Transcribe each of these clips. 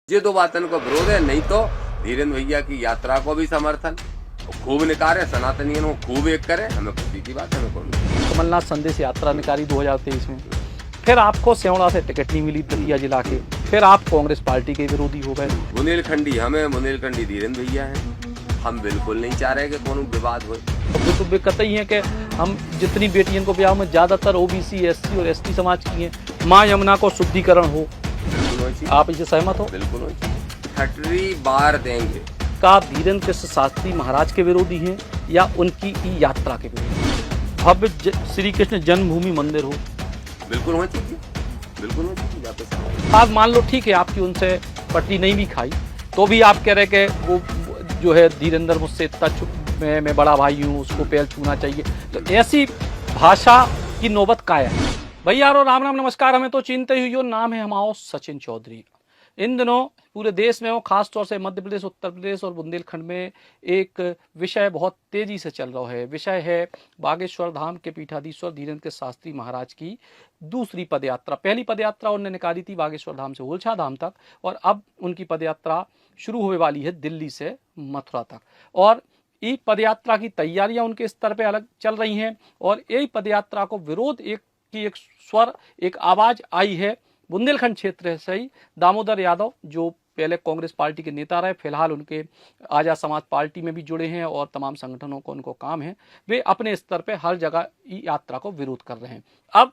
ये दो बातन को विरोध है, नहीं तो धीरेन्द्र भैया की यात्रा को भी समर्थन खूब निकारे, सनातनियों को खूब एक करे, हमें खुशी की बात है। हमें कौन कमलनाथ संदेश यात्रा निकाली 2023 में, फिर आपको सेवड़ा से टिकट नहीं मिली दतिया जिला के, फिर आप कांग्रेस पार्टी के विरोधी हो गए। बुंदेलखंडी हमें बुंदेलखंडी धीरेन्द्र भैया हैं, हम बिल्कुल नहीं चाह रहे कि कोनो विवाद हो। तो बेकत ही है कि हम जितनी बेटियों को ब्याह में ज्यादातर ओबीसी, एससी और एसटी समाज की हैं, माँ यमुना को शुद्धिकरण हो। आप इसे सहमत हो? बिल्कुल छठवीं बार देंगे। का आप धीरेन्द्र कृष्ण शास्त्री महाराज के विरोधी हैं या उनकी ई यात्रा के विरोधी? भव्य श्री कृष्ण जन्मभूमि मंदिर हो, बिल्कुल होना चाहिए, बिल्कुल होना चाहिए। वापस आप मान लो ठीक है आपकी उनसे पट्टी नहीं भी खाई, तो भी आप कह रहे कि वो जो है धीरेन्द्र मुझसे इतना मैं बड़ा भाई हूँ, उसको पैर छूना चाहिए, तो ऐसी भाषा की नौबत काया है। भैया राम राम नमस्कार, हमें तो चिंता हुई हो। नाम है हमारा सचिन चौधरी। इन दिनों पूरे देश में हो, खास तौर से मध्य प्रदेश, उत्तर प्रदेश और बुंदेलखंड में एक विषय बहुत तेजी से चल रहा है। विषय है बागेश्वर धाम के पीठाधीश्वर धीरेन्द्र कृष्ण शास्त्री महाराज की दूसरी पदयात्रा। पहली पदयात्रा उन्होंने निकाली थी बागेश्वर धाम से ओलछा धाम तक, और अब उनकी पदयात्रा शुरू होने वाली है दिल्ली से मथुरा तक। और ये पदयात्रा की तैयारियां उनके स्तर पर अलग चल रही हैं, और यही पदयात्रा को विरोध एक स्वर, एक आवाज आई है बुंदेलखंड क्षेत्र से ही। दामोदर यादव जो पहले कांग्रेस पार्टी के नेता रहे, फिलहाल उनके आजाद समाज पार्टी में भी जुड़े हैं और तमाम संगठनों को उनको काम है, वे अपने स्तर पे हर जगह यात्रा को विरोध कर रहे हैं। अब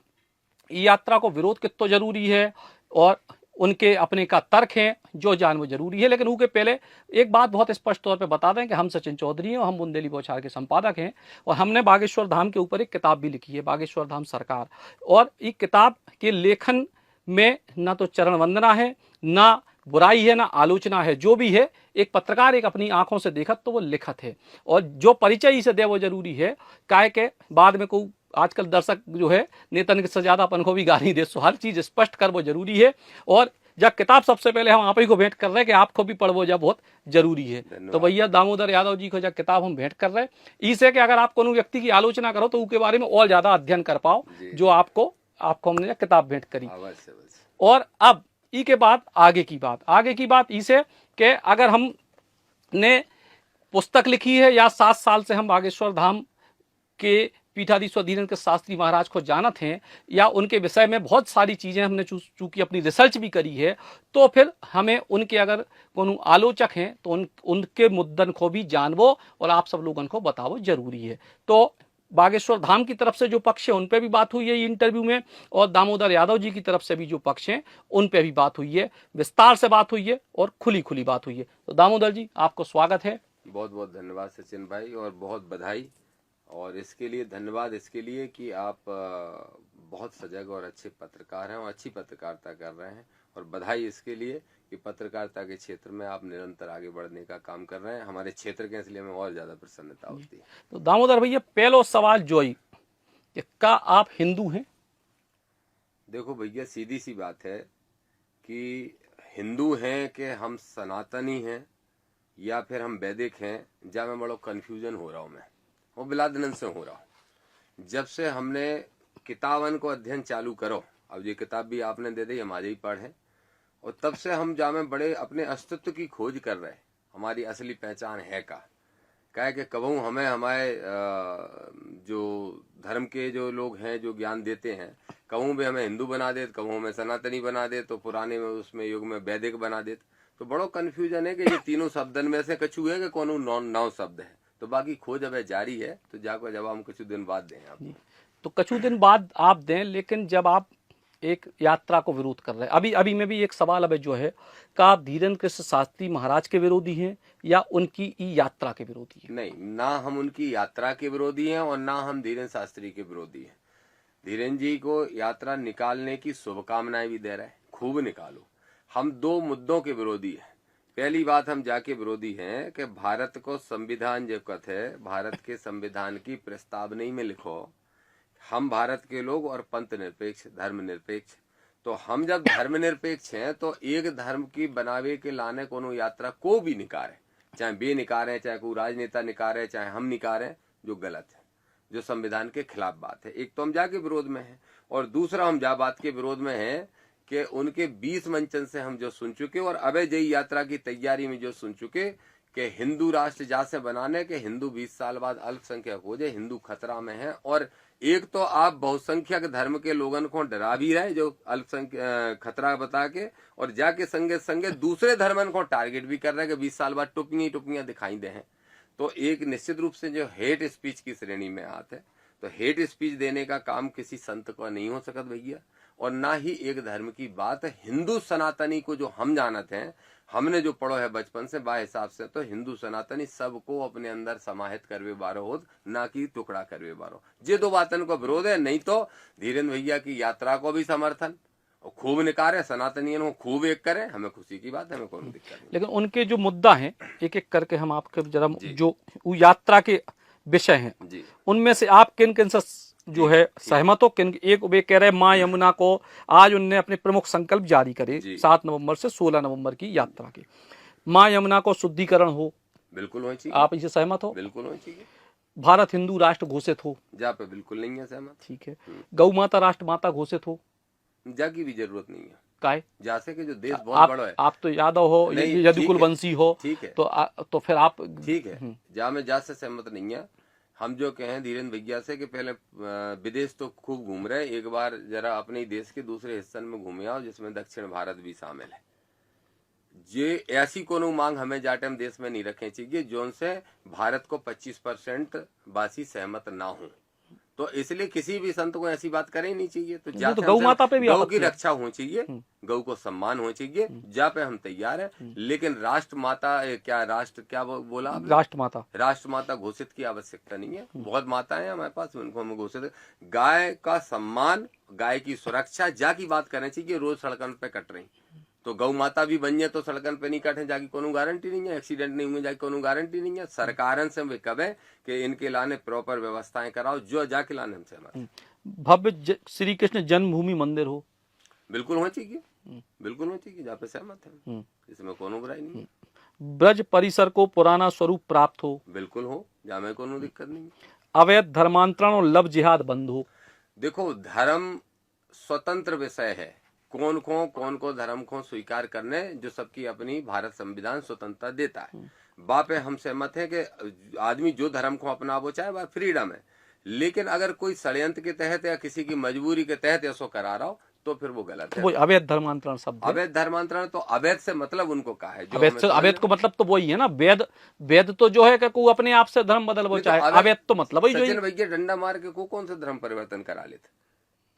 यात्रा को विरोध कितना जरूरी है और उनके अपने का तर्क है जो जानना जरूरी है, लेकिन उसके पहले एक बात बहुत स्पष्ट तौर पे बता दें कि हम सचिन चौधरी हैं और हम बुंदेली बौछार के संपादक हैं, और हमने बागेश्वर धाम के ऊपर एक किताब भी लिखी है, बागेश्वर धाम सरकार। और इस किताब के लेखन में ना तो चरण वंदना है, ना बुराई है, ना आलोचना है। जो भी है एक पत्रकार एक अपनी आंखों से देखत तो वो लिखत है, और जो परिचय इसे दे वो जरूरी है। काय के बाद में कोई आजकल दर्शक जो है नेतन के ज्यादा अपन को भी गाली दे, सो हर चीज स्पष्ट कर वो जरूरी है। और जब किताब सबसे पहले हम आप ही को भेंट कर रहे हैं कि आपको भी पढ़वो जब बहुत जरूरी है। तो भैया दामोदर यादव जी को जब किताब हम भेंट कर रहे हैं, इसे कि अगर आप कोनो व्यक्ति की आलोचना करो तो उसके बारे में और ज्यादा अध्ययन कर पाओ, जो आपको हमने किताब भेंट करी। और अब ई के बाद आगे की बात इसे कि अगर हमने पुस्तक लिखी है या 7 साल से हम बागेश्वर धाम के पीठाधीश्वर धीरेन्द्र कृष्ण शास्त्री महाराज को जानत हैं, या उनके विषय में बहुत सारी चीजें हमने चूंकि अपनी रिसर्च भी करी है, तो फिर हमें उनके अगर कोनो आलोचक हैं तो उनके मुद्दन को भी जानवो और आप सब लोगों को बतावो जरूरी है। तो बागेश्वर धाम की तरफ से जो पक्ष है उन पे भी बात हुई है इंटरव्यू में, और दामोदर यादव जी की तरफ से भी जो पक्ष हैं उन पे भी बात हुई है, विस्तार से बात हुई है और खुली बात हुई है। तो दामोदर जी आपको स्वागत है। बहुत बहुत धन्यवाद सचिन भाई, और बहुत बधाई। और इसके लिए धन्यवाद इसके लिए कि आप बहुत सजग और अच्छे पत्रकार हैं और अच्छी पत्रकारिता कर रहे हैं, और बधाई इसके लिए कि पत्रकारिता के क्षेत्र में आप निरंतर आगे बढ़ने का काम कर रहे हैं हमारे क्षेत्र के, इसलिए हमें और ज्यादा प्रसन्नता होती है। तो दामोदर भैया पहलो सवाल जो ही का आप हिंदू हैं? देखो भैया सीधी सी बात है कि हिंदू हैं कि हम सनातनी हैं या फिर हम वैदिक हैं, जब मैं बड़ा कंफ्यूजन हो रहा हूँ। मैं वो बिलादनन से हो रहा हूँ। जब से हमने किताबन को अध्ययन चालू करो, अब ये किताब भी आपने दे दी, हम आज ही पढ़े, और तब से हम जामे बड़े अपने अस्तित्व की खोज कर रहे, हमारी असली पहचान है क्या है कि कबहू हमें हमारे जो धर्म के जो लोग हैं जो ज्ञान देते हैं, कबहू भी हमें हिंदू बना दे, कबहू हमें सनातनी बना दे, तो पुराने में उसमें युग में वैदिक बना दे। तो बड़ो कन्फ्यूजन है कि ये तीनों शब्दन में से कछु है कि कोनो नौ शब्द है। तो बाकी खोज अब जारी है, तो जाकर जब हम कुछ दिन बाद दें आप। तो कुछ दिन बाद आप दें, लेकिन जब आप एक यात्रा को विरोध कर रहे हैं, अभी में भी एक सवाल अब जो है का आप धीरेन्द्र कृष्ण शास्त्री महाराज के विरोधी हैं या उनकी यात्रा के विरोधी हैं? नहीं, ना हम उनकी यात्रा के विरोधी हैं और ना हम धीरेन्द्र शास्त्री के विरोधी हैं। धीरेन्द्र जी को यात्रा निकालने की शुभकामनाएं भी दे रहे हैं, खूब निकालो। हम 2 मुद्दों के विरोधी हैं। पहली बात, हम जाके विरोधी हैं कि भारत को संविधान जो कहते है, भारत के संविधान की प्रस्तावना में लिखो हम भारत के लोग और पंथ निरपेक्ष, धर्म निरपेक्ष। तो हम जब धर्म निरपेक्ष हैं तो एक धर्म की बनावे के लाने कोनो यात्रा को भी निकारे, चाहे बे निकारे, चाहे कोई राजनेता निकारे, चाहे हम निकारे, जो गलत है, जो संविधान के खिलाफ बात है। एक तो हम जाके विरोध में हैं, और दूसरा हम जा बात के विरोध में हैं कि उनके 20 मंचन से हम जो सुन चुके और अभय जयी यात्रा की तैयारी में जो सुन चुके कि हिंदू राष्ट्र जैसे बनाने के हिंदू 20 साल बाद अल्पसंख्यक हो जाए, हिंदू खतरा में है। और एक तो आप बहुसंख्यक धर्म के लोगन को डरा भी रहे जो अल्पसंख्यक खतरा बता के, और जाके संगे संगे दूसरे धर्मन को टारगेट भी कर रहे हैं कि 20 साल बाद टुपियां दिखाई दे हैं। तो एक निश्चित रूप से जो हेट स्पीच की श्रेणी में आते हैं, तो हेट स्पीच देने का काम किसी संत को नहीं हो सकत भैया, और ना ही एक धर्म की बात है। हिंदू सनातनी को जो हम जानते हैं, हमने जो पढ़ो है बचपन से, बा हिसाब से तो हिंदू सनातनी सबको अपने अंदर समाहित करवे बारो हो, ना कि टुकड़ा करवे बारो। ये दो बातन को विरोध है। नहीं तो धीरेन्द्र भैया की यात्रा को भी समर्थन और खूब निकारे, सनातनियन को खूब एक करे, हमें खुशी की बात है, हमें कोई दिक्कत नहीं। लेकिन उनके जो मुद्दा हैं एक एक करके हम आपके जरा जो यात्रा के विषय हैं उनमें से आप किन किन से जो है सहमत हो, किन? एक वे कह रहे माँ यमुना को आज उनने अपने प्रमुख संकल्प जारी करे 7 नवंबर से 16 नवंबर की यात्रा के, माँ यमुना को शुद्धिकरण हो, बिल्कुल होनी चाहिए। आप इसे सहमत हो? बिल्कुल होनी चाहिए। भारत हिंदू राष्ट्र घोषित हो, जा पे बिल्कुल नहीं है सहमत। ठीक है। गौ माता राष्ट्र माता घोषित हो, जा की भी जरूरत नहीं है। काय जैसे कि जो देश बहुत बड़ा है, आप तो यादव हो, यदुकुल वंशी हो, ठीक है, तो फिर आप ठीक है, जा में जा से सहमत नहीं है। हम जो कहें धीरेन्द्र भैया से कि पहले विदेश तो खूब घूम रहे, एक बार जरा अपने देश के दूसरे हिस्से में घूमे आओ जिसमें दक्षिण भारत भी शामिल है। ये ऐसी कोनो मांग हमें जाटम देश में नहीं रखनी चाहिए जोन से भारत को 25% वासी सहमत ना हो। तो इसलिए किसी भी संत को ऐसी बात करनी नहीं चाहिए। तो गौ माता पे भी गौ की रक्षा होनी चाहिए, गौ को सम्मान होना चाहिए, जा पे हम तैयार हैं। लेकिन राष्ट्र माता क्या, राष्ट्र क्या बोला, राष्ट्र माता घोषित की आवश्यकता नहीं है। बहुत माताएं हमारे पास, उनको हम घोषित, गाय का सम्मान, गाय की सुरक्षा जा की बात करनी चाहिए। रोज सड़कन पे कट रही, तो गौ माता भी बन जाए तो सड़कन पे नहीं कटे, जाकी कोनो गारंटी नहीं है, एक्सीडेंट नहीं हुए जाके कोनो गारंटी नहीं है। सरकारन से वे कहे कि इनके लाने प्रॉपर व्यवस्थाएं कराओ, जो जाके लाने हमसे हमारे भव्य श्री कृष्ण जन्मभूमि मंदिर हो, बिल्कुल होना चाहिए, बिल्कुल होना चाहिए, जहाँ पे सहमत है, इसमें कोनो बुराई नहीं है। ब्रज परिसर को पुराना स्वरूप प्राप्त हो, बिल्कुल हो, जहाँ में कोनो दिक्कत नहीं। अवैध धर्मांतरण और लव जिहाद बंद हो। देखो धर्म स्वतंत्र विषय है, कौन को धर्म को स्वीकार करने जो सबकी अपनी भारत संविधान स्वतंत्रता देता है, बापे हम सहमत है कि आदमी जो धर्म को अपना वो चाहे, वह फ्रीडम है। लेकिन अगर कोई षड्यंत्र के तहत या किसी की मजबूरी के तहत ऐसा करा रहा हो तो फिर वो गलत है। वो अवैध धर्मांतरण शब्द, अवैध धर्मांतरण, तो अवैध से मतलब उनको कहा है, जो अवैध को मतलब तो वही है ना, वेद तो जो है कि को अपने आप से धर्म बदल वो चाहे, अवैध तो मतलब वही। सचिन भैया डंडा मार के को कौन सा धर्म परिवर्तन करा लेते?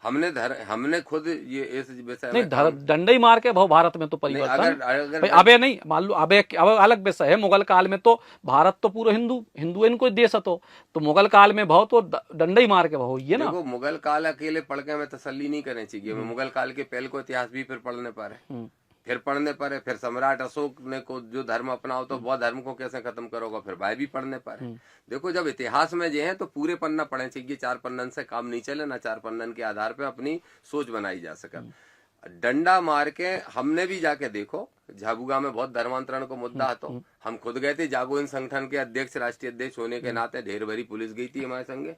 हमने खुद ये इस विषय में डंडा ही मार के भाव भारत में तो परिवर्तन अगर अबे नहीं मान लो, अबे अलग विषय है। मुगल काल में तो भारत तो पूरा हिंदू इनको देश है, तो मुगल काल में भाव तो डंडा ही मार के भाव ये ना। देखो मुगल काल अकेले पढ़ के हमें तसल्ली नहीं करनी चाहिए, मुगल काल के पहले को इतिहास भी फिर पढ़ने पर फिर पढ़ने पर, फिर सम्राट अशोक ने को जो धर्म अपनाओ तो बौद्ध धर्म को कैसे खत्म करोगे, फिर भाई भी पढ़ने पर। देखो जब इतिहास में जो है तो पूरे पन्ना पढ़ने चाहिए, 4 पन्नन से काम नहीं चले ना, 4 पन्नन के आधार पे अपनी सोच बनाई जा सके। डंडा मार के हमने भी जाके देखो, झाबुआ में बहुत धर्मांतरण को मुद्दा है, तो हम खुद गए थे, जागो इन संगठन के अध्यक्ष, राष्ट्रीय अध्यक्ष होने के नाते ढेर भरी पुलिस गई थी हमारे संगे,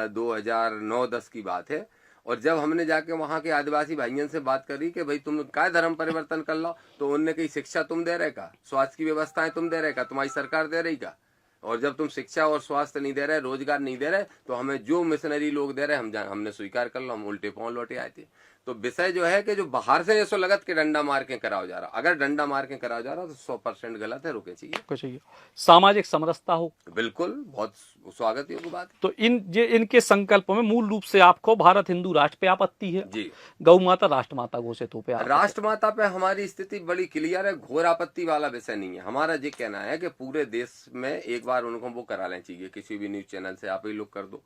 2009-10 की बात है। और जब हमने जाके वहां के आदिवासी भाइयों से बात करी कि भाई तुम क्या धर्म परिवर्तन कर लो, तो उनने कही शिक्षा तुम दे रहे का, स्वास्थ्य की व्यवस्थाएं तुम दे रहे का, तुम्हारी सरकार दे रही का, और जब तुम शिक्षा और स्वास्थ्य नहीं दे रहे, रोजगार नहीं दे रहे, तो हमें जो मिशनरी लोग दे रहे हमने स्वीकार कर लो, हम उल्टे पांव लौटे आए थे। तो विषय जो है कि जो बाहर से ऐसा लगत के डंडा मार के कराओ जा रहा, अगर डंडा मार के कराओ जा रहा तो 100% गलत है, रुके चाहिए। सामाजिक समरसता हो, बिल्कुल बहुत स्वागत योग्य बात। तो इनके संकल्पों में मूल रूप से आपको भारत हिंदू राष्ट्र पे आपत्ति है जी, गौ माता राष्ट्र माता घोषित हो पे, राष्ट्र माता पे हमारी स्थिति बड़ी क्लियर है, घोर आपत्ति वाला विषय नहीं है। हमारा ये कहना है कि पूरे देश में एक बार उनको वो करा लेना चाहिए, किसी भी न्यूज चैनल से आप ही लोग कर दो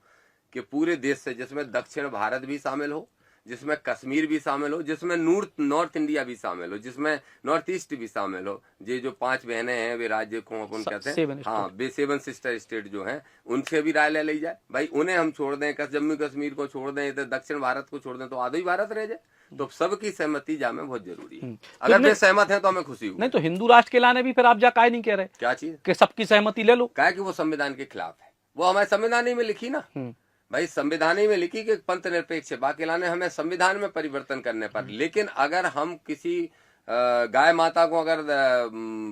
कि पूरे देश से, जिसमें दक्षिण भारत भी शामिल हो, जिसमें कश्मीर भी शामिल हो, जिसमें नॉर्थ इंडिया भी शामिल हो, जिसमें नॉर्थ ईस्ट भी शामिल हो, ये जो 5 बहनें हैं वे राज्य को अपन कहते हैं, हाँ वे 7 सिस्टर स्टेट जो हैं, उनसे भी राय ले ली जाए। भाई उन्हें हम छोड़ दें, जम्मू कश्मीर को छोड़ दें, इधर दक्षिण भारत को छोड़ दें, तो आधा ही भारत रह जाए। तो सबकी सहमति जामे बहुत जरूरी है। अगर वे सहमत है तो हमें खुशी हुई। नहीं तो हिंदू राष्ट्र के लाने भी फिर आप जा काय नहीं कह रहे, क्या चीज कि सबकी सहमति ले लो, क्या कि वो संविधान के खिलाफ है, वो हमारे संविधान में लिखी ना, भाई संविधान ही में लिखी कि पंथ निरपेक्ष है, बाकी लाने हमें संविधान में परिवर्तन करने पर। लेकिन अगर हम किसी गाय माता को अगर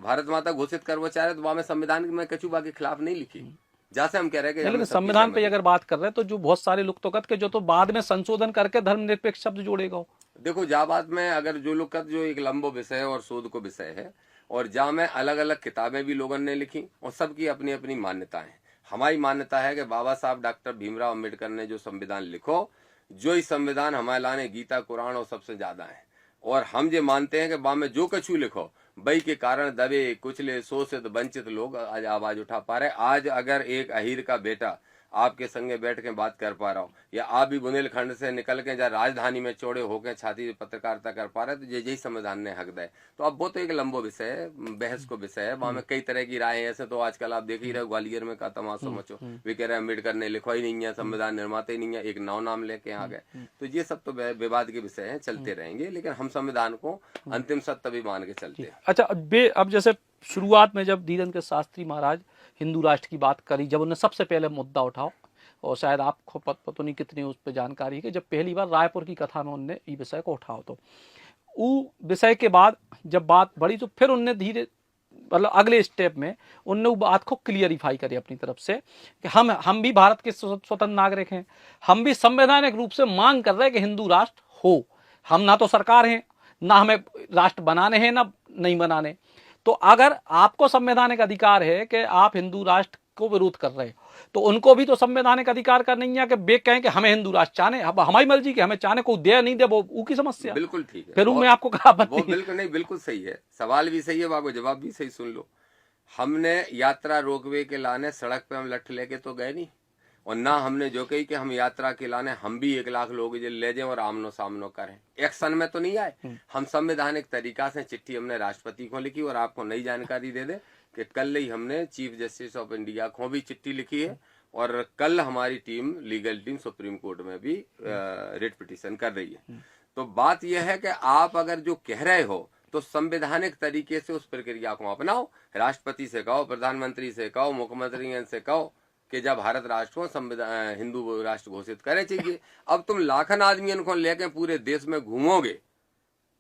भारत माता घोषित करना चाह रहे तो वहां में संविधान में कछुआ के खिलाफ नहीं लिखी, जैसे हम कह रहे हैं कि लेकिन संविधान पे अगर बात कर रहे हैं तो जो बहुत सारे लोग तो कहते जो तो बाद में संशोधन करके धर्मनिरपेक्ष शब्द जोड़ेगा। देखो जहाँ बात में अगर जो लोग कहते जो एक लंबो विषय है और शोध को विषय है, और जहाँ में अलग अलग किताबें भी लोगों ने लिखी और सबकी अपनी अपनी मान्यताएं हैं। हमारी मान्यता है कि बाबा साहब डॉक्टर भीमराव अम्बेडकर ने जो संविधान लिखो, जो ही संविधान हमारे लाने गीता कुरान और सबसे ज्यादा है, और हम ये मानते हैं कि बा में जो कछु लिखो बई के कारण दबे कुचले शोषित वंचित लोग आज आवाज उठा पा रहे। आज अगर एक अहीर का बेटा आपके संगे बैठ के बात कर पा रहा हो, या आप भी बुंदेलखंड से निकल के जहाँ राजधानी में चौड़े होकर छाती से पत्रकारिता कर पा रहे, तो यही संविधान ने हक दे। तो अब वो तो एक लंबो विषय है, बहस को विषय है, वहां में कई तरह की राय है। ऐसे तो आजकल आप देख ही रहे, ग्वालियर में का तमाशा मचो, वे कह रहे हैं अम्बेडकर ने लिखा ही नहीं है, संविधान निर्माता ही नहीं है, एक नाम लेके आ गए। तो ये सब तो विवाद के विषय है, चलते रहेंगे, लेकिन हम संविधान को अंतिम सत्य भी मान के चलते हैं। अच्छा, अब जैसे शुरुआत में जब धीरेन्द्र शास्त्री महाराज हिंदू राष्ट्र की बात करी, जब उन्होंने सबसे पहले मुद्दा उठाओ, और शायद आपको पता नहीं कितनी उस पर जानकारी है कि जब पहली बार रायपुर की कथा में उनने ये विषय को उठाओ, तो वो विषय के बाद जब बात बढ़ी तो फिर उनने धीरे मतलब अगले स्टेप में उनने वो बात को क्लियरिफाई करी अपनी तरफ से कि हम भी भारत के स्वतंत्र नागरिक हैं, हम भी संवैधानिक रूप से मांग कर रहे हैं कि हिंदू राष्ट्र हो। हम ना तो सरकार हैं, ना हमें राष्ट्र बनाने हैं, ना नहीं बनाने। तो अगर आपको संवैधानिक अधिकार है कि आप हिंदू राष्ट्र को विरोध कर रहे हो, तो उनको भी तो संवैधानिक अधिकार का नहीं है कि बे कहें कि हमें हिंदू राष्ट्र चाहने, अब हमारी मर्जी कि हमें चाहने को दे नहीं दे, वो की समस्या। बिल्कुल ठीक है, फिर मैं आपको कहा वो बिल्कुल नहीं, बिल्कुल सही है, सवाल भी सही है, बाबू जवाब भी सही सुन लो। हमने यात्रा रोकवे के लाने सड़क पे हम लठ लेके तो गए नहीं, और ना हमने जो कही कि हम यात्रा के लाने हम भी 1 लाख लोग ले जाएं और आमनो सामनो करें, एक्शन में तो नहीं आए। हम संवैधानिक तरीका से चिट्ठी हमने राष्ट्रपति को लिखी, और आपको नई जानकारी दे दे कि कल ही हमने चीफ जस्टिस ऑफ इंडिया को भी चिट्ठी लिखी है, और कल हमारी team legal team supreme court में भी रिट पिटीशन कर रही है। तो बात यह है कि आप अगर जो कह रहे हो तो संवैधानिक तरीके से उस प्रक्रिया को अपनाओ, राष्ट्रपति से कहो, प्रधानमंत्री से कहो, मुख्यमंत्री से कहो कि जब भारत राष्ट्र को संविधान हिंदू राष्ट्र घोषित करे चाहिए। अब तुम लाखन आदमियों को लेकर पूरे देश में घूमोगे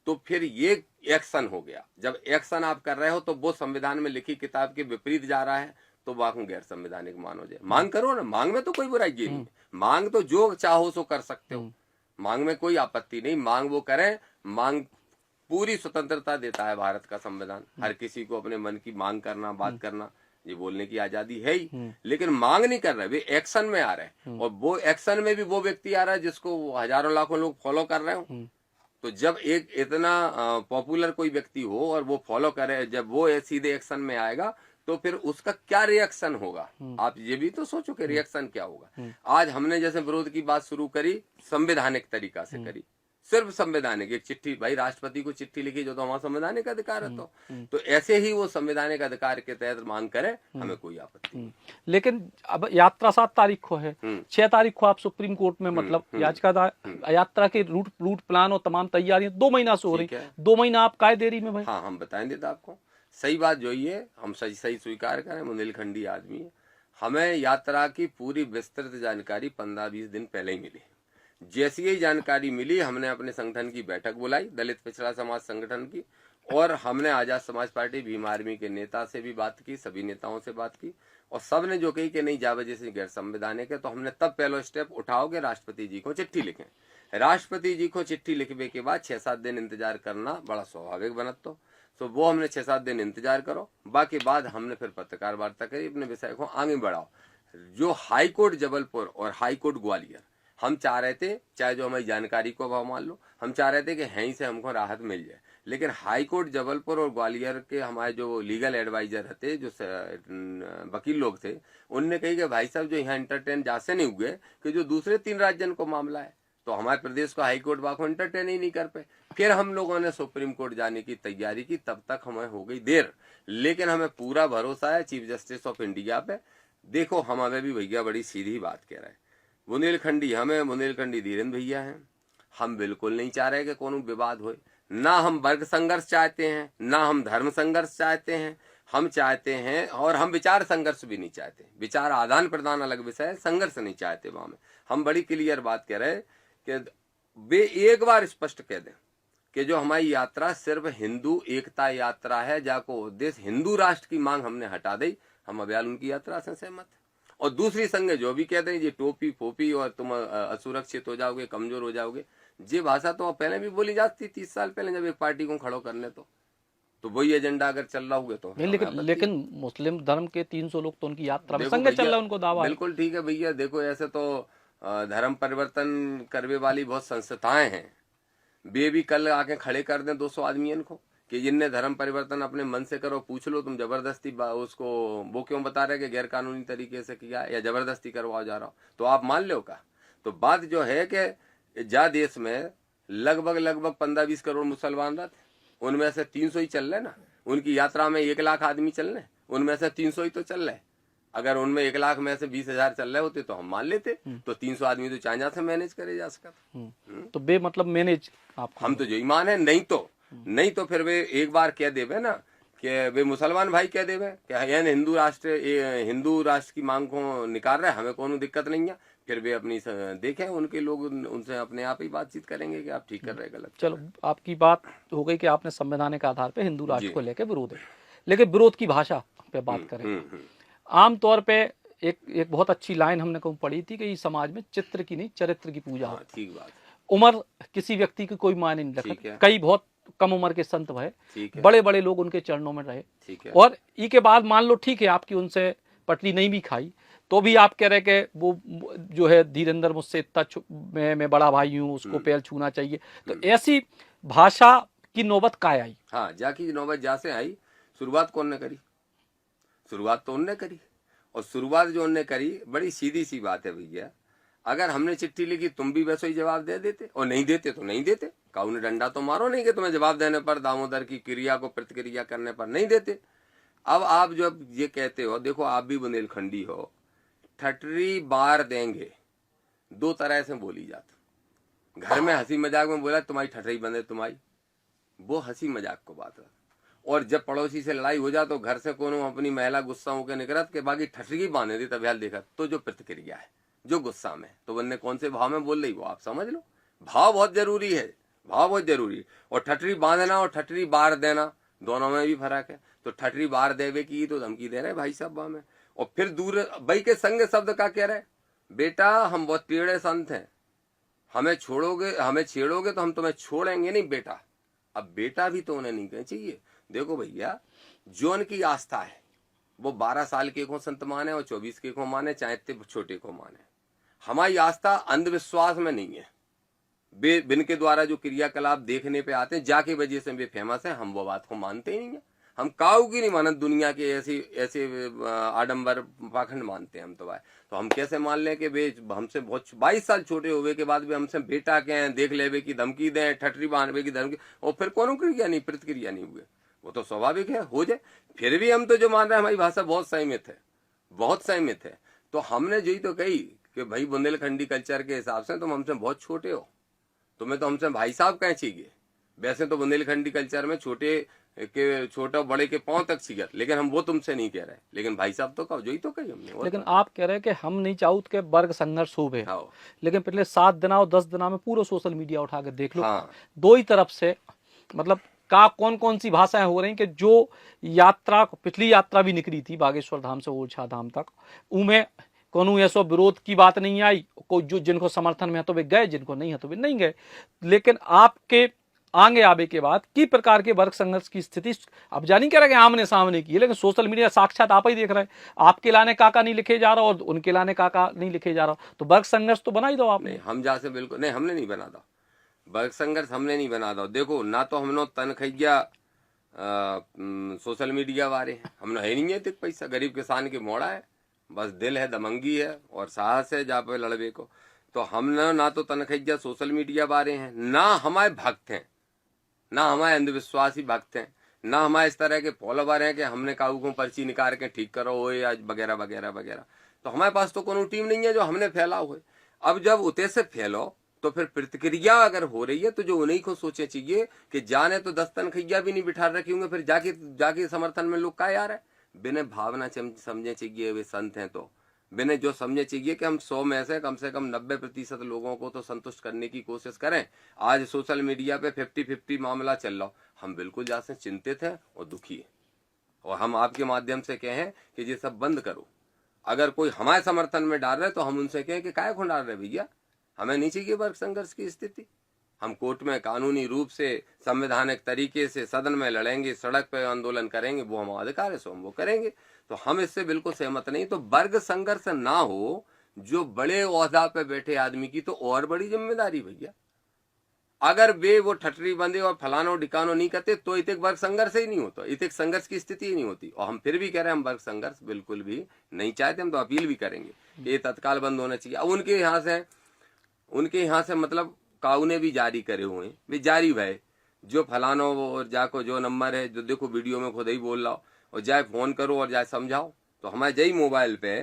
तो फिर ये एक्शन हो गया। जब एक्शन आप कर रहे हो तो वो संविधान में लिखी किताब के विपरीत जा रहा है, तो वाकई गैर संवैधानिक मानो जाए। मांग करो ना, मांग में तो कोई बुराई नहीं, मांग तो जो चाहो सो कर सकते हो, मांग में कोई आपत्ति नहीं, मांग वो करें। मांग पूरी स्वतंत्रता देता है भारत का संविधान, हर किसी को अपने मन की मांग करना, बात करना, ये बोलने की आजादी है ही। लेकिन मांग नहीं कर रहे, वे एक्शन में आ रहे हैं, और वो एक्शन में भी वो व्यक्ति आ रहा है जिसको हजारों लाखों लोग फॉलो कर रहे हो। तो जब एक इतना पॉपुलर कोई व्यक्ति हो और वो फॉलो करे, जब वो सीधे एक्शन में आएगा तो फिर उसका क्या रिएक्शन होगा, आप ये भी तो सोचो कि रिएक्शन क्या होगा। आज हमने जैसे विरोध की बात शुरू करी, संवैधानिक तरीका से करी, सिर्फ संवैधानिक एक चिट्ठी, भाई राष्ट्रपति को चिट्ठी लिखी जो तो हमारा संवैधानिक अधिकार है। तो ऐसे ही वो संवैधानिक अधिकार के तहत मांग करे, हमें कोई आपत्ति नहीं। लेकिन अब यात्रा 7 तारीख को है, 6 तारीख को आप सुप्रीम कोर्ट में मतलब याचिका यात्रा के रूट प्लान और तमाम तैयारियां 2 महीना से हो रही है। 2 महीना आप काय देरी में भाई? हाँ, हम बताएंगे तो आपको सही बात जो ही है, हम सही स्वीकार करें, बुंदेलखंडी आदमी है। हमें यात्रा की पूरी विस्तृत जानकारी 15-20 दिन पहले ही मिली। जैसी ही जानकारी मिली, हमने अपने संगठन की बैठक बुलाई, दलित पिछड़ा समाज संगठन की, और हमने आजाद समाज पार्टी भीम आर्मी के नेता से भी बात की, सभी नेताओं से बात की, और सब ने जो कही कि नहीं जा वजह से गैर संवैधानिक है। तो हमने तब पहला स्टेप उठाओगे, राष्ट्रपति जी को चिट्ठी लिखें। राष्ट्रपति जी को चिट्ठी लिखने के बाद 6-7 दिन इंतजार करना बड़ा स्वाभाविक बनत। तो वो हमने 6-7 दिन इंतजार करो, बाकी बाद हमने फिर पत्रकार वार्ता करी, अपने विषय को आगे बढ़ाओ। जो हाई कोर्ट जबलपुर और हाई कोर्ट ग्वालियर, हम चाह रहे थे, चाहे जो हमारी जानकारी को भाव मान लो, हम चाह रहे थे कि यहीं से हमको राहत मिल जाए। लेकिन हाई कोर्ट जबलपुर और ग्वालियर के हमारे जो लीगल एडवाइजर थे, जो वकील लोग थे, उनने कही कि भाई साहब जो यहाँ एंटरटेन जासे नहीं हुए कि जो दूसरे 3 राज्यों को मामला है, तो हमारे प्रदेश को हाई कोर्ट बाको एंटरटेन ही नहीं कर पाए। फिर हम लोगों ने सुप्रीम कोर्ट जाने की तैयारी की, तब तक हमें हो गई देर, लेकिन हमें पूरा भरोसा है चीफ जस्टिस ऑफ इंडिया पे। देखो, हम हमें भी भैया बड़ी सीधी बात कह रहे हैं, बुंदेलखंडी हमें, बुंदेलखंडी धीरेन्द्र भैया हैं, हम बिल्कुल नहीं चाह रहे कि कोनो विवाद हो। ना हम वर्ग संघर्ष चाहते हैं, ना हम धर्म संघर्ष चाहते हैं, हम चाहते हैं, और हम विचार संघर्ष भी नहीं चाहते, विचार आदान प्रदान अलग विषय है, संघर्ष नहीं चाहते। वहां में हम बड़ी क्लियर बात कह रहे हैं कि वे एक बार स्पष्ट कह दें कि जो हमारी यात्रा सिर्फ हिंदू एकता यात्रा है, जाको उद्देश्य हिंदू राष्ट्र की मांग हमने हटा दी, हम अभियान उनकी यात्रा से सहमत है। और दूसरी संघ जो भी कहते हैं ये टोपी फोपी और तुम असुरक्षित हो जाओगे, कमजोर हो जाओगे, ये भाषा तो पहले भी बोली जाती 30 साल पहले जब एक पार्टी को खड़ो करने, तो वही एजेंडा अगर चल रहा होगा तो लेकिन मुस्लिम धर्म के 300 लोग तो उनकी यात्रा में संग चल रहा है, उनको दावा। बिल्कुल ठीक है भैया, देखो ऐसे तो धर्म परिवर्तन करने वाली बहुत संस्थाएं हैं, वे भी कल आके खड़े कर दें 200 आदमियों को कि जिनने धर्म परिवर्तन अपने मन से करो, पूछ लो तुम जबरदस्ती उसको वो क्यों बता रहे कि गैर कानूनी तरीके से किया या जबरदस्ती करवाओ जा रहा हो, तो आप मान लो का। तो बात जो है कि जा देश में लगभग 15-20 करोड़ मुसलमान रहते, उनमें से 300 ही चल रहे ना, उनकी यात्रा में 1 लाख आदमी चल रहे, उनमें से 300 ही तो चल रहे। अगर उनमें 1 लाख में से 20,000 चल रहे होते तो हम मान लेते, तो 300 आदमी तो चाइना से मैनेज करे जा सकता। तो बे मतलब मैनेज हम तो जो ईमान है, नहीं तो फिर वे एक बार कह देवे ना कि वे मुसलमान भाई कह देवे कि हिंदू राष्ट्र की मांग को निकाल रहे, हमें कोनो दिक्कत नहीं है, फिर वे अपनी देखें, उनके लोग उनसे अपने आप ही बातचीत करेंगे कि आप ठीक कर रहे हैं गलत। चलो, आपकी बात हो गई कि आपने संवैधानिक आधार पे हिंदू राष्ट्र को लेकर विरोध है, लेकिन विरोध की भाषा पे बात करें। आमतौर पे एक बहुत अच्छी लाइन हमने को पढ़ी थी कि इस समाज में चित्र की नहीं चरित्र की पूजा हो। ठीक बात। उम्र किसी व्यक्ति की कोई मायने नहीं रखती, कई बहुत कम उम्र के संत भय, बड़े बड़े लोग उनके चरणों में रहे, और ई के बाद मान लो ठीक है आपकी उनसे पटरी नहीं भी खाई, तो भी आप कह रहे कि वो जो है धीरेंद्र मुझसे इतना मैं बड़ा भाई हूँ, उसको पैर छूना चाहिए। तो ऐसी भाषा की नौबत का आई? हाँ, जाकी नौबत जैसे आई, शुरुआत कौन ने करी? शुरुआत तो उनने करी, और शुरुआत जो उनने करी बड़ी सीधी सी बात है भैया। अगर हमने चिट्ठी लिखी तुम भी वैसे ही जवाब दे देते, और नहीं देते तो नहीं देते, काऊ ने डंडा तो मारो नहीं कि तुम्हें जवाब देने पर, दामोदर की क्रिया को प्रतिक्रिया करने पर नहीं देते। अब आप जब ये कहते हो, देखो आप भी बुंदेलखंडी हो, ठटरी बार देंगे 2 तरह से बोली जाती। घर में हंसी मजाक में बोला तुम्हारी ठटरी बंदे तुम्हारी, वो हंसी मजाक को बात है। और जब पड़ोसी से लड़ाई हो जाए तो घर से कोनो अपनी महिला गुस्सा होकर निकलत के बाकी ठटरी बांधे दी, तब देखा तो जो प्रतिक्रिया है, जो गुस्सा में, तो बंदे कौन से भाव में बोल रही वो आप समझ लो। भाव बहुत जरूरी है, भाव बहुत जरूरी है। और ठटरी बांधना और ठटरी बार देना दोनों में भी फर्क है। तो ठटरी बार देवे की तो धमकी दे रहे भाई साहब में, और फिर दूर भाई के संग शब्द का कह रहे, बेटा हम बहुत टेढ़े संत हैं, हमें छेड़ोगे तो हम तुम्हें छोड़ेंगे नहीं बेटा। अब बेटा भी तो उन्हें नहीं कहना चाहिए। देखो भैया, जो उनकी आस्था है वो 12 साल के को संत माने और 24 के को माने, चाहे छोटे को माने। हमारी आस्था अंधविश्वास में नहीं है। बिन के द्वारा जो क्रियाकलाप देखने पे आते हैं, जाके वजह से वे फेमस है, हम वो बात को मानते ही नहीं है। हम काऊ की नहीं मानत, दुनिया के ऐसे आडंबर पाखंड मानते हैं हम तो भाई। तो हम कैसे मान लें कि वे हमसे बहुत 22 साल छोटे हुए के बाद भी हमसे बेटा के हैं, देख ले की धमकी दें, ठटरी बांधवे की धमकी, और फिर कौन क्रिया नहीं, प्रतिक्रिया नहीं हुए, वो तो स्वाभाविक है हो जाए। फिर भी हम तो जो मान रहे हैं हमारी भाषा बहुत संयमित है, बहुत संयमित है। तो हमने जो ही तो कही कि भाई बुंदेलखंडी कल्चर के हिसाब से तुम हमसे बहुत छोटे हो, तुम्हें तो हमसे भाई साहब कह चाहिए। वैसे तो बुंदेलखंडी कल्चर में छोटा बड़े के पांव तक छिगत, लेकिन हम वो तुमसे नहीं कह रहे, लेकिन भाई साहब तो कहो, जो ही तो कही हमने। लेकिन आप कह रहे हैं कि हम नहीं चाहते कि वर्ग संघर्ष हो गए, लेकिन पिछले 7 दिन और 10 दिन में पूरा सोशल मीडिया उठा के देख लो, दो ही तरफ से मतलब कौन सी भाषाएं हो रही कि जो यात्रा, पिछली यात्रा भी निकली थी बागेश्वर धाम से ओरछा धाम तक, उनमें कोनो ऐसा विरोध की बात नहीं आई। कोई जो जिनको समर्थन में है तो वे गए, जिनको नहीं है तो वे नहीं गए। लेकिन आपके आगे आवे के बाद की प्रकार के वर्ग संघर्ष की स्थिति अब जानी कह रहे कि आमने सामने की है, लेकिन सोशल मीडिया साक्षात आप ही देख रहे हैं, आपके लाने काका नहीं लिखे जा रहा और उनके लाने काका नहीं लिखे जा रहा, तो वर्ग संघर्ष तो बना ही दो आपने। हम जैसे बिल्कुल नहीं, हमने नहीं बना दो वर्ग संघर्ष, हमने नहीं बना दो। देखो ना तो हमने तनखैया सोशल मीडिया वाले हैं, हमने है नहीं है तक पैसा, गरीब किसान के मोड़ा है, बस दिल है, दमंगी है और साहस है जहाँ पे लड़बे को। तो हमने ना तो तनखैया सोशल मीडिया वाले हैं, ना हमारे भक्त हैं, ना हमारे अंधविश्वासी भक्त हैं, ना हमारे इस तरह के फॉलोवर हैं कि हमने काऊ को पर्ची निकाल के ठीक करो हो या वगैरह वगैरह वगैरह। तो हमारे पास तो कोनो टीम नहीं है जो हमने फैला हुआ है। अब जब उते से फैलो तो फिर प्रतिक्रिया अगर हो रही है तो जो उन्हीं को सोचे चाहिए कि जाने तो 10 तनखैया भी नहीं बिठा रखे होंगे, फिर जाके समर्थन में लोग क्या यार है, बिना भावना समझे चाहिए वे संत हैं तो बिना जो समझे चाहिए कि हम 100 में से कम 90% लोगों को तो संतुष्ट करने की कोशिश करें। आज सोशल मीडिया पे 50-50 मामला चल रहा, हम बिल्कुल जैसे चिंतित हैं और दुखी है, और हम आपके माध्यम से कहें कि ये सब बंद करो। अगर कोई हमारे समर्थन में डाल रहे तो हम उनसे कहें कि काय को डाल रहे भैया, हमें नहीं चाहिए वर्ग संघर्ष की स्थिति। हम कोर्ट में कानूनी रूप से संवैधानिक तरीके से सदन में लड़ेंगे, सड़क पर आंदोलन करेंगे, वो हमारा अधिकार है, सो हम वो करेंगे। तो हम इससे बिल्कुल सहमत नहीं। तो वर्ग संघर्ष ना हो, जो बड़े ओहदा पे बैठे आदमी की तो और बड़ी जिम्मेदारी भैया। अगर वे वो ठटरी बंदे और फलानो डिकानो नहीं करते तो इतने वर्ग संघर्ष ही नहीं होता, इतने संघर्ष की स्थिति ही नहीं होती। और हम फिर भी कह रहे हैं हम वर्ग संघर्ष बिल्कुल भी नहीं चाहते, हम तो अपील भी करेंगे ये तत्काल बंद होना चाहिए। अब उनके यहाँ से मतलब काउने भी जारी करे हुए हैं, वे जारी भय जो फलानो और जाको जो नंबर है, जो देखो वीडियो में खुद ही बोल रहा हो, और जाए फोन करो और जाए समझाओ। तो हमारे जई मोबाइल पे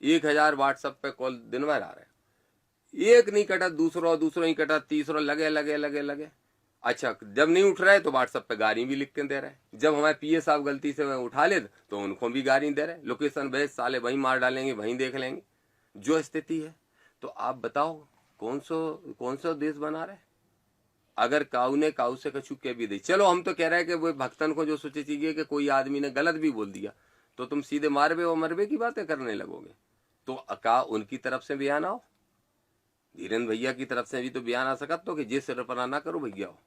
1000 व्हाट्सएप पे कॉल दिन भर आ रहे हैं, एक नहीं कटा दूसरा नहीं कटा तीसरा, लगे। अच्छा, जब नहीं उठ रहा है तो व्हाट्सएप पे गाली भी लिख के दे रहे हैं। जब हमारे पीए साहब गलती से उठा ले तो उनको भी गाली दे रहे हैं, लोकेशन भेज, साले वहीं मार डालेंगे, वहीं देख लेंगे। जो स्थिति है तो आप बताओ कौन सा देश बना रहे। अगर काऊ ने काऊ से कछु कह भी दी, चलो हम तो कह रहे हैं कि वो भक्तन को जो सोचे चाहिए कि कोई आदमी ने गलत भी बोल दिया तो तुम सीधे मारबे और मरबे की बातें करने लगोगे। तो का उनकी तरफ से बयान आओ, धीरेन्द्र भैया की तरफ से भी तो बयान आ सकता तो कि जे सिरपना ना करो भैया हो,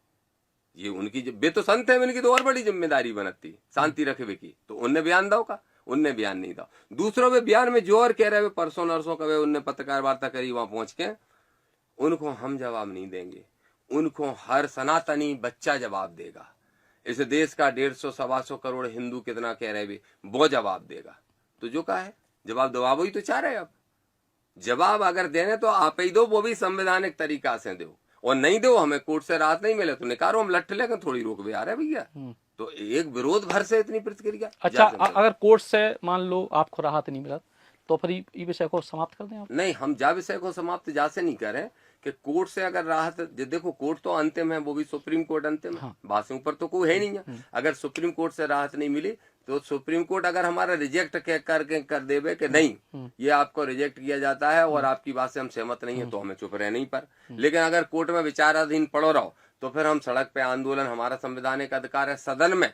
ये उनकी बे तो संत है, इनकी तो और बड़ी जिम्मेदारी बनती शांति रखे की। तो उनने बयान दो का, उनने बयान नहीं दो। दूसरों में बयान में जो और कह रहे परसों नरसों कवे उनने पत्रकार वार्ता करी वहां पहुंच के, उनको हम जवाब नहीं देंगे, उनको हर सनातनी बच्चा जवाब देगा। इस देश का 150-125 करोड़ हिंदू कितना कह रहे भी वो जवाब देगा। तो जो कहा है जवाब दबावो ही तो चाह रहे। अब जवाब अगर देने तो आप ही दो, वो भी संवैधानिक तरीका से दो, और नहीं दो हमें कोर्ट से राहत नहीं मिले तो निकालो, हम लठ लेकर थोड़ी रोक भी आ रहे भैया। तो एक विरोध भर से इतनी प्रतिक्रिया। अच्छा, अगर कोर्ट से मान लो आपको राहत नहीं मिला तो फिर ये विषय को समाप्त कर दें आप? नहीं, हम जा विषय को समाप्त जा से नहीं करें कि कोर्ट से अगर राहत, देखो कोर्ट तो अंतिम है, वो भी सुप्रीम कोर्ट अंतिम है, बात से ऊपर तो कोई है नहीं है। अगर सुप्रीम कोर्ट से राहत नहीं मिली तो सुप्रीम कोर्ट अगर हमारा रिजेक्ट करके कर देवे कि नहीं ये आपको रिजेक्ट किया जाता है और आपकी बात से हम सहमत नहीं है, तो हमें चुप रहे नहीं पर। लेकिन अगर कोर्ट में विचाराधीन पड़ो रहो तो फिर हम सड़क पे आंदोलन, हमारा संवैधानिक अधिकार है। सदन में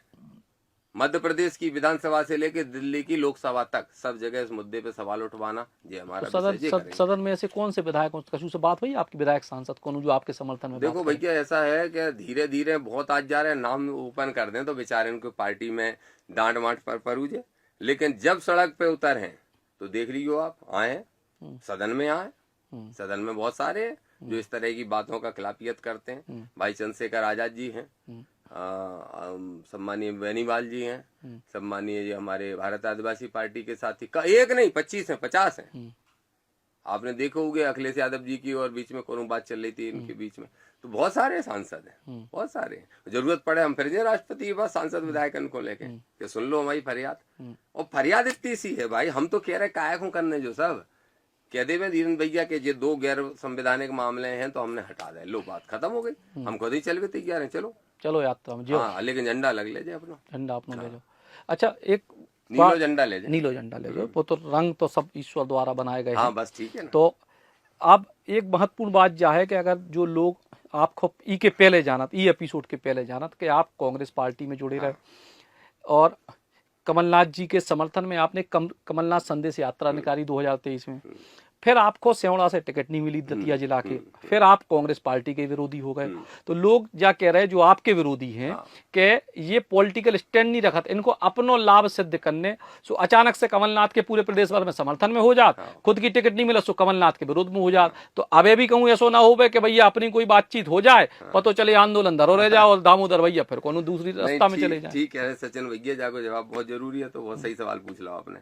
मध्य प्रदेश की विधानसभा से लेकर दिल्ली की लोकसभा तक सब जगह इस मुद्दे पे सवाल उठवाना ये हमारा सदन में ऐसे कौन से विधायक कछु से बात हुई आपकी, विधायक सांसद कौन जो आपके समर्थन में? देखो भैया ऐसा है कि धीरे धीरे बहुत आज जा रहे हैं, नाम ओपन कर दें तो बेचारे उनको पार्टी में डांट माट पर परूजे, लेकिन जब सड़क पे उतर हैं तो देख लीजिए आप आए सदन में आए, सदन में बहुत सारे हैं जो इस तरह की बातों का खिलाफियत करते हैं। भाई चंद्रशेखर आजाद जी हैं, सम्मानीय बेनीवाल जी हैं, सम्मानीय हमारे भारत आदिवासी पार्टी के साथी का एक नहीं 25 हैं 50 हैं। आपने देखो होंगे अखिलेश यादव जी की और बीच में कौन बात चल रही थी इनके बीच में, तो बहुत सारे सांसद हैं, बहुत सारे। जरूरत पड़े हम फिर जाए राष्ट्रपति के पास सांसद विधायक को लेके कि सुन लो हमारी फरियाद। और फरियाद इतनी सी है भाई, हम तो कह रहे कायक हूँ करने जो सब कह दे धीरेन्द्र भैया के ये 2 गैर संवैधानिक मामले हैं तो हमने हटा दे, लो बात खत्म हो गई, हम खुद ही चल भी तैयार हैं, चलो यात्रा में जो। हाँ, लेकिन झंडा लग ले जाए अपना, झंडा अपना ले जाओ। अच्छा, एक नीलो झंडा ले जाओ, नीलो झंडा ले जाओ, वो तो रंग तो सब ईश्वर द्वारा बनाए गए। हाँ बस ठीक है ना। तो अब एक महत्वपूर्ण बात यह है कि अगर जो लोग आपको ई के पहले जानत, ई एपिसोड के पहले जानत कि आप कांग्रेस पार्टी में जुड़े रहे और कमलनाथ जी के समर्थन में आपने कमलनाथ संदेश यात्रा निकाली 2023 में, फिर आपको सेवड़ा से टिकट नहीं मिली दतिया जिला के, फिर आप कांग्रेस पार्टी के विरोधी हो गए। तो लोग क्या कह रहे हैं जो आपके विरोधी हैं कि ये पॉलिटिकल स्टैंड नहीं रखा, इनको अपनो लाभ सिद्ध करने सो अचानक से कमलनाथ के पूरे प्रदेश भर में समर्थन में हो जात, खुद की टिकट नहीं मिला सो कमलनाथ के विरोध में हो जात। तो अबे भी कहूँ ऐसा ना हो कि भैया अपनी कोई बातचीत हो जाए, पतो चले आंदोलन धरो रह जाओ और दामोदर भैया फिर कौन दूसरी रास्ता में चले जाए। ठीक है सचिन भैया, जाको जवाब बहुत जरूरी है, तो बहुत सही सवाल पूछ लो आपने।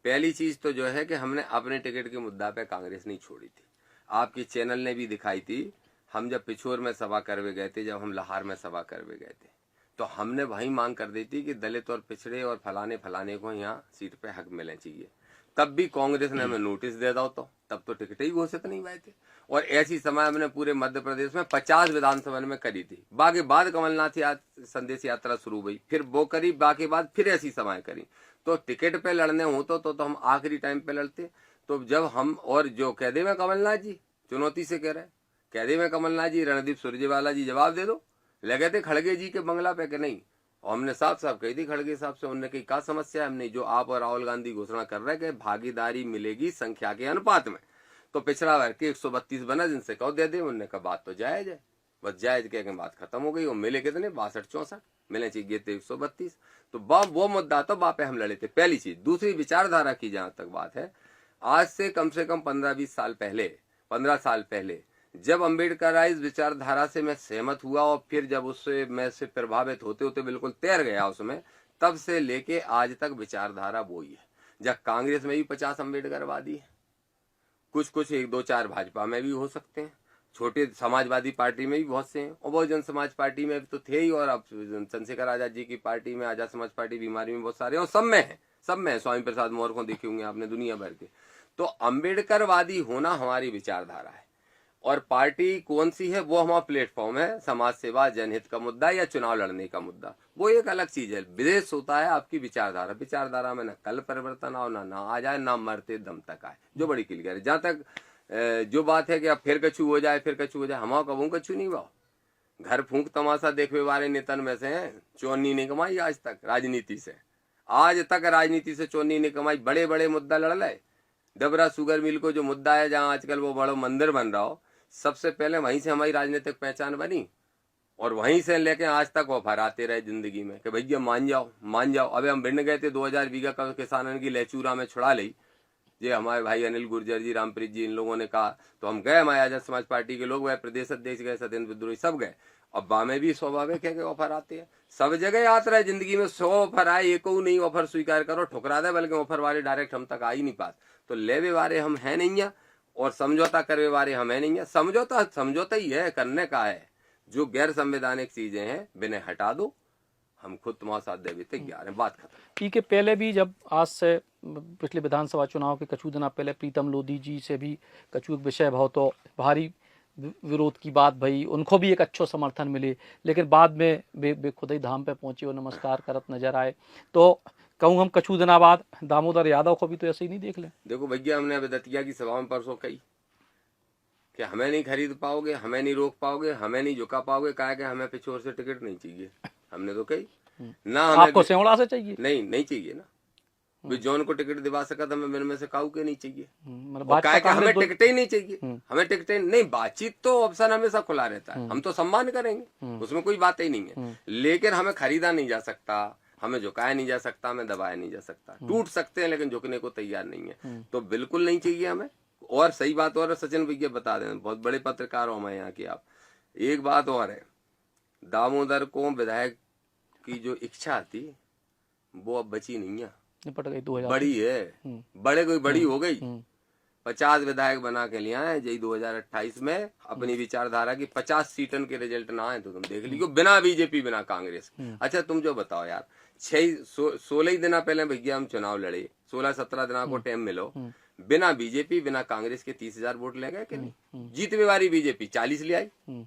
पहली चीज तो जो है कि हमने अपने टिकट के मुद्दा पे कांग्रेस नहीं छोड़ी थी, आपके चैनल ने भी दिखाई थी। हम जब पिछोर में सभा करवे गए थे, जब हम लाहौर में सभा करवे गए थे, तो हमने वही मांग कर दी थी कि दलित और पिछड़े और फलाने को यहाँ सीट पे हक मिलने चाहिए। तब भी कांग्रेस ने हमें नोटिस दे दो, तो तब तो टिकट ही घोषित नहीं हुए थे। और ऐसी समय हमने पूरे मध्य प्रदेश में 50 विधानसभा में करी थी। बाकी बाद कमलनाथ संदेश यात्रा शुरू हुई, फिर वो करी, बाकी बाद फिर ऐसी सभाएं करी। तो टिकट पे लड़ने हो तो हम आखिरी टाइम पे लड़ते। तो जब हम, और जो कह दे में कमलनाथ जी चुनौती से कह रहे, कह दे में कमलनाथ जी, रणदीप सुरजेवाला जी जवाब दे दो। लगे थे खड़गे जी के बंगला पे कि नहीं, और हमने साफ साफ कही थी खड़गे साहब से, उन्होंने कही क्या समस्या है, हमने जो आप और राहुल गांधी घोषणा कर रहे हैं कि भागीदारी मिलेगी संख्या के अनुपात में, तो पिछड़ा वर्ग के 132 बना, जिनसे कहो दे दे। उन्होंने कहा बात तो जायज है, बस जायज कह के बात खत्म हो गई। और मिले कितने, 62-64 मिलने चाहिए थे 132। तो वो मुद्दा तो बापे हम लड़े थे, पहली चीज। दूसरी विचारधारा की जहां तक बात है, आज से कम 15-20 साल पहले, 15 साल पहले जब अम्बेडकराइज विचारधारा से मैं सहमत हुआ, और फिर जब उससे मैं से प्रभावित होते होते बिल्कुल तैर गया उसमें, तब से लेके आज तक विचारधारा वो ही है। जब कांग्रेस में भी 50 अम्बेडकरवादी है, कुछ 1-2-4 भाजपा में भी हो सकते हैं, छोटे समाजवादी पार्टी में भी बहुत से हैं, और बहुजन समाज पार्टी में तो थे ही, और अब चंद्रशेखर आजाद जी की पार्टी में, आजाद समाज पार्टी बीमारी में बहुत सारे, और सब में है। स्वामी प्रसाद मौर्य को देखे होंगे आपने दुनिया भर के। तो अम्बेडकरवादी होना हमारी विचारधारा है, और पार्टी कौन सी है वो हमारा प्लेटफॉर्म है, समाज सेवा, जनहित का मुद्दा या चुनाव लड़ने का मुद्दा, वो एक अलग चीज है। विदेश होता है आपकी विचारधारा, विचारधारा में न कल परिवर्तन आओ, ना आ जाए, ना मरते दम तक आए, जो बड़ी क्लियर है। जहां तक जो बात है कि अब फिर कछु हो जाए, हमारा कबू कछु नहीं हुआ। घर फूंक तमाशा देखने वाले नेतन में से हैं, चोनी नहीं कमाई आज तक राजनीति से, आज तक राजनीति से चोनी नहीं कमाई। बड़े बड़े मुद्दा लड़ लाए, डबरा शुगर मिल को जो मुद्दा है, जहां आजकल वो बड़ा मंदिर बन रहा हो, सबसे पहले वहीं से हमारी राजनीतिक पहचान बनी, और वहीं से लेके आज तक वो फहराते रहे जिंदगी में कि भैया मान जाओ। अबे हम भिंड गए थे, 2000 बीघा का किसानों की लहचूरा में छुड़ा ली, ये हमारे भाई अनिल गुर्जर जी, रामप्रीत जी, इन लोगों ने कहा, तो हम गए, हमारे आजाद समाज पार्टी के लोग, वह प्रदेश अध्यक्ष गए, सत्येंद्र विद्रोही सब गए। अब बामे भी स्वाभाविक है कि ऑफर आते हैं, सब जगह आता रहे जिंदगी में, 100 ऑफर आए, एक नहीं ऑफर स्वीकार करो, ठुकरा दे, बल्कि ऑफर वाले डायरेक्ट हम तक आ ही नहीं पाते। तो लेवे वाले हम है नहीं है, और समझौता करने वाले हम है नहीं है। समझौता ही है, करने का है। जो गैर संवैधानिक चीजें हैं बिना हटा दो, हम खुद तुम्हारे साथ देवी तैयार हैं, बात खत्म। ठीक है, पहले भी जब आज से पिछले विधानसभा चुनाव के कछु दिन पहले प्रीतम लोधी जी से भी कछु एक विषय भाव तो भारी विरोध की बात भई, उनको भी एक अच्छो समर्थन मिले, लेकिन बाद में वे खुद ही धाम पे पहुंचे और नमस्कार करत नजर आए। तो कहूँ हम कछु दिना बाद दामोदर यादव को भी तो ऐसे ही नहीं देख लें। देखो भैया, हमने अभी दतिया की सभा में परसों कही कि हमें नहीं खरीद पाओगे, हमें नहीं रोक पाओगे, हमें नहीं झुका पाओगे, कहा कि हमें पिछोर से टिकट नहीं चाहिए। हमने तो कही ना, हमें आपको सेवड़ा से चाहिए, नहीं चाहिए ना, भी जॉन को टिकट दिवा सका था, हमें में से काऊ के नहीं चाहिए। मतलब हमें टिकट ही नहीं चाहिए, हमें टिकट नहीं। बातचीत तो ऑप्शन हमेशा खुला रहता है, हम तो सम्मान करेंगे, उसमें कोई बात ही नहीं है, लेकिन हमें खरीदा नहीं जा सकता, हमें झुकाया नहीं जा सकता, हमें दबाया नहीं जा सकता। टूट सकते हैं लेकिन झुकने को तैयार नहीं है, तो बिल्कुल नहीं चाहिए हमें। और सही बात और सचिन भैया बता दें, बहुत बड़े पत्रकार हो हमारे यहाँ की आप, एक बात और है, दामोदर को विधायक की जो इच्छा थी वो अब बची नहीं है, निपट गई 2000 बड़ी है, बड़ी हो गई। 50 विधायक बना के लिया है जी 2028 में, अपनी विचारधारा की 50 सीटन के रिजल्ट ना आए तो तुम देख लीजिए, बिना बीजेपी बिना कांग्रेस। अच्छा तुम जो बताओ यार, 16 दिन पहले भैया हम चुनाव लड़े, 16-17 दिन को टाइम मिलो, बिना बीजेपी बिना कांग्रेस के 30,000 वोट ले गए कि नहीं? जीतने वाली बीजेपी 40 ले आई।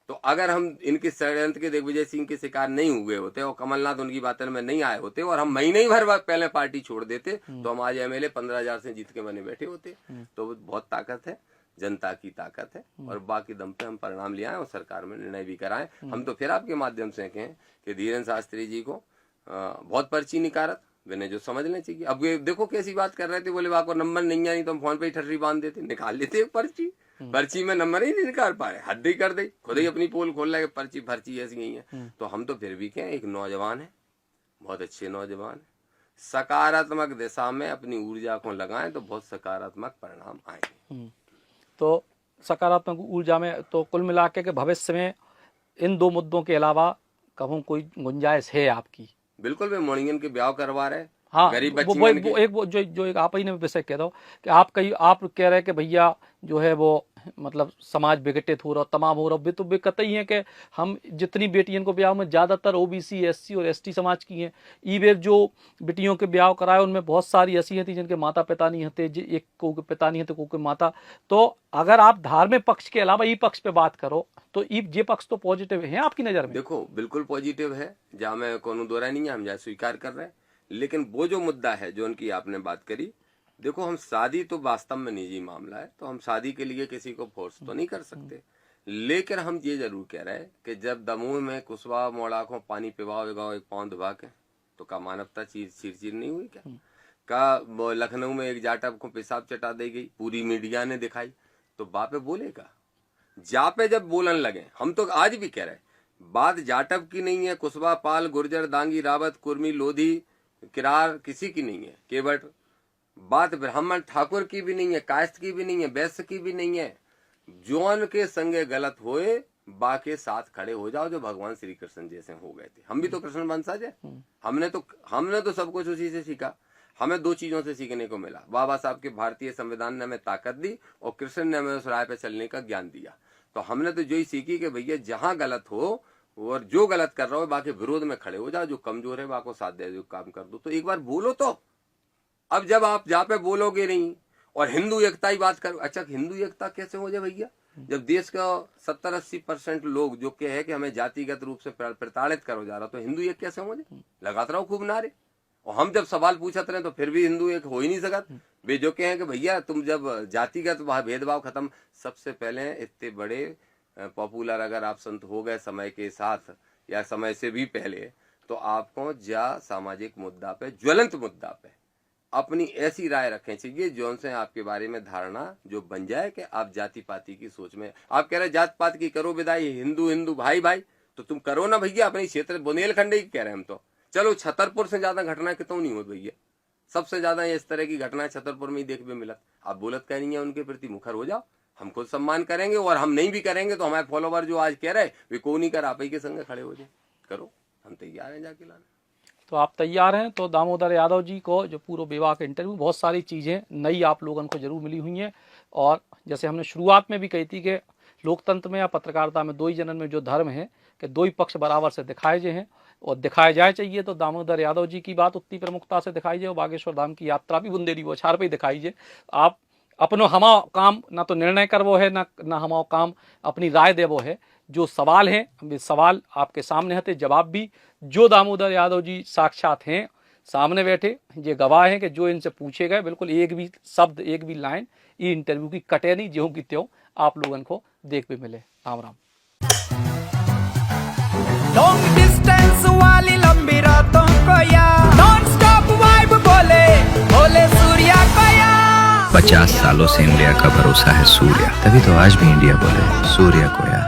तो अगर हम इनके षड्यंत्र के दिग्विजय सिंह के शिकार नहीं हुए होते और कमलनाथ उनकी बातों में नहीं आए होते और हम महीने ही भर पहले पार्टी छोड़ देते, तो हम आज एमएलए 15,000 से जीत के बने बैठे होते। तो बहुत ताकत है, जनता की ताकत है, और बाकी दम पे हम परिणाम ले आए और सरकार में निर्णय भी कराएं। हम तो फिर आपके माध्यम से कहें कि धीरेन्द्र शास्त्री जी को बहुत पर्ची निकारत मैंने जो समझना चाहिए। अब ये देखो कैसी बात कर रहे थे, बोले आपको नंबर नहीं है, नहीं तो हम फोन पे ही ठर्री बांध देते, निकाल लेते एक पर्ची में नंबर ही नहीं निकाल पा रहे, हद ही कर दे, खुद ही अपनी पोल खोल रहे पर्ची ऐसी नहीं है। तो हम तो फिर भी कहें, एक नौजवान है, बहुत अच्छे नौजवान है, सकारात्मक दिशा में अपनी ऊर्जा को लगाएं तो बहुत सकारात्मक परिणाम आएंगे। तो सकारात्मक ऊर्जा में तो कुल मिला के भविष्य में इन दो मुद्दों के अलावा कहूँ कोई गुंजाइश है आपकी? बिल्कुल, वे मोड़ियन के ब्याह करवा रहे, हाँ, गरीब वो बच्ची बन के। एक वो जो एक आप ही ने विषय कह रहा हो कि आप कह रहे हैं कि भैया जो है वो मतलब समाज विघटित हो रहा तमाम हो रहा तो वे कतई है कि हम जितनी बेटियों को ब्याह में ज्यादातर ओबीसी एससी और एसटी समाज की हैं। ई बेर जो बेटियों के ब्याह कराए उनमें बहुत सारी ऐसी हैं जिनके माता पिता नहीं हते, एक को के पिता नहीं हते, को के माता। तो अगर आप धार्मिक पक्ष के अलावा ई पक्ष पे बात करो तो ये पक्ष तो पॉजिटिव है आपकी नजर में? देखो बिल्कुल पॉजिटिव है, जहाँ में कोनो दो राय नहीं है, हम जहाँ स्वीकार कर रहे हैं। लेकिन वो जो मुद्दा है जो उनकी आपने बात करी, देखो हम शादी तो वास्तव में निजी मामला है, तो हम शादी के लिए किसी को फोर्स तो नहीं कर सकते। लेकिन हम ये जरूर कह रहे हैं कि जब दमोह में कुशवा मोड़ाखों पानी पिवाओ एक पाँव दबा के, तो का मानवता चीर नहीं हुई क्या? का लखनऊ में एक जाटव को पेशाब चटा दी गई, पूरी मीडिया ने दिखाई, तो बापे बोलेगा? जा पे जब बोलन लगे, हम तो आज भी कह रहे हैं बात जाटव की नहीं है, कुशवा पाल गुर्जर दांगी रावत कुर्मी लोधी किरार किसी की नहीं है, केवल बात ब्राह्मण ठाकुर की भी नहीं है, कायस्थ की भी नहीं है, वैश्य की भी नहीं है। जौन के संगे गलत होए बा के साथ खड़े हो जाओ, जो भगवान श्री कृष्ण जैसे हो गए थे। हम भी तो कृष्ण वंशज है, हमने तो सब कुछ उसी से सीखा। हमें दो चीजों से सीखने को मिला, बाबा साहब के भारतीय संविधान ने हमें ताकत दी और कृष्ण ने हमें उस राह पे चलने का ज्ञान दिया। तो हमने तो जो ही सीखी कि भैया जहां गलत हो और जो गलत कर रहा हो बाकी विरोध में खड़े हो जाओ, जो कमजोर है बाको साथ दे दो, काम कर दो। तो एक बार बोलो तो। अब जब आप जहाँ पे बोलोगे नहीं और हिंदू एकता ही बात करो, अच्छा हिंदू एकता कैसे हो जाए भैया, जब देश का 70-80% लोग जो के है कि हमें जातिगत रूप से प्रताड़ित करो जा रहा, तो हिंदू एक कैसे हो जाए? लगाते रहो खूब नारे, और हम जब सवाल पूछते रहे तो फिर भी हिंदू एक हो ही नहीं सकत। वे जो कहे कि भैया तुम जब जातिगत भेदभाव खत्म, सबसे पहले इतने बड़े पॉपुलर अगर आप संत हो गए समय के साथ या समय से भी पहले, तो आपको सामाजिक मुद्दा पे, ज्वलंत मुद्दा पे अपनी ऐसी राय रखनी चाहिए जो से आपके बारे में धारणा जो बन जाए कि आप जाति पाति की सोच में, आप कह रहे जात पात की करो विदाई, हिंदू हिंदू भाई भाई, तो तुम करो ना भैया अपने क्षेत्र बुंदेलखंड ही कह रहे हैं हम तो। चलो छतरपुर से ज्यादा घटना क्यों नहीं हुई भैया? सबसे ज्यादा इस तरह की घटना छतरपुर में ही देख भी मिलत। आप बोलत कह नहीं है उनके प्रति मुखर हो जाओ, हम खुद सम्मान करेंगे, और हम नहीं भी करेंगे तो हमारे फॉलोवर जो आज कह रहे वे को नहीं कर, आप ही के संग खड़े हो जाए, करो, हम तैयार हैं जाके लाने। तो आप तैयार हैं? तो दामोदर यादव जी को जो पूर्व विवाह के इंटरव्यू, बहुत सारी चीज़ें नई आप लोगों को जरूर मिली हुई हैं। और जैसे हमने शुरुआत में भी कही थी कि लोकतंत्र में या पत्रकारिता में दो ही जनन में जो धर्म है कि दो ही पक्ष बराबर से दिखाए जाए हैं और दिखाए जाए चाहिए। तो दामोदर यादव जी की बात उतनी प्रमुखता से दिखाई जाए और बागेश्वर धाम की यात्रा भी बुंदेली बौछार पे ही दिखाई जाए। आप अपनो हमा काम ना तो निर्णय करवो है ना हमारा काम अपनी राय देवो है। जो सवाल हैं सवाल आपके सामने हते, जवाब भी जो दामोदर यादव जी साक्षात हैं सामने बैठे, ये गवाह हैं कि जो इनसे पूछे गए बिल्कुल एक भी शब्द एक भी लाइन ये इंटरव्यू की कटे नहीं, ज्यों की त्यों आप लोगों को देख भी मिले। राम राम। लॉन्ग डिस्टेंस वाली लंबी रातों को या नॉन स्टॉप वाइब बोले बोले सूर्या को या 50 सालों से इंडिया का भरोसा है सूर्या, तभी तो आज भी इंडिया बोले सूर्या को यार।